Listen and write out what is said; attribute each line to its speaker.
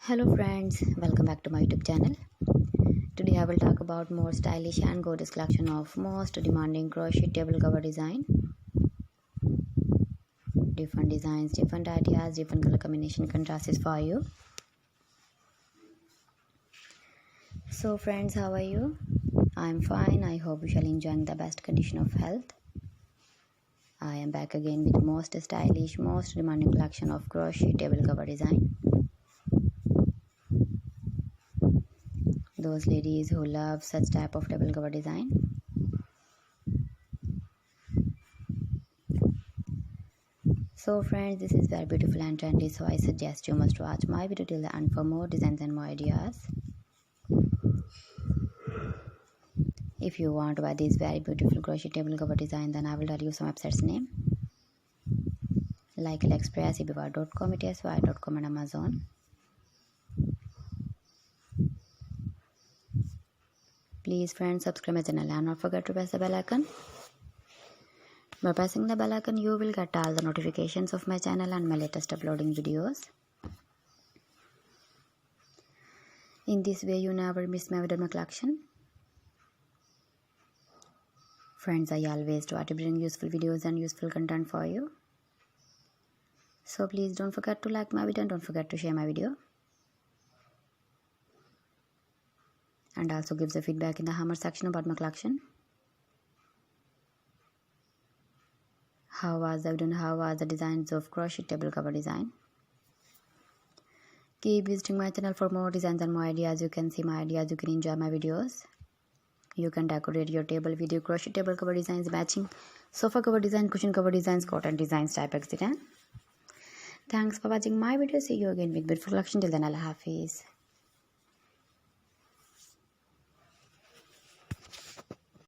Speaker 1: Hello friends, welcome back to my YouTube channel. Today I will talk about more stylish and gorgeous collection of most demanding crochet table cover design. Different designs, different ideas, different color combination contrasts for you. So friends, how are you? I'm fine. I hope you shall enjoy the best condition of health. I am back again with most stylish, most demanding collection of crochet table cover design. Those ladies who love such type of table cover design. So friends, this is very beautiful and trendy, so I suggest you must watch my video till the end for more designs and more ideas. If you want to buy this very beautiful crochet table cover design, then I will tell you some websites name like AliExpress, eBay.com, etsy.com and Amazon. Please friends, subscribe my channel and not forget to press the bell icon. By pressing the bell icon, you will get all the notifications of my channel and my latest uploading videos. In this way, you never miss my video my collection. Friends, I always try to bring useful videos and useful content for you. So please don't forget to like my video and don't forget to share my video. And also give the feedback in the hammer section about my collection. How was the video and how was the designs of crochet table cover design? Keep visiting my channel for more designs and more ideas. You can see my ideas, you can enjoy my videos. You can decorate your table with your crochet table cover designs, matching sofa cover design, cushion cover designs, cotton designs, type etc. Thanks for watching my video. See you again with beautiful collection. Till then, Allah Hafiz.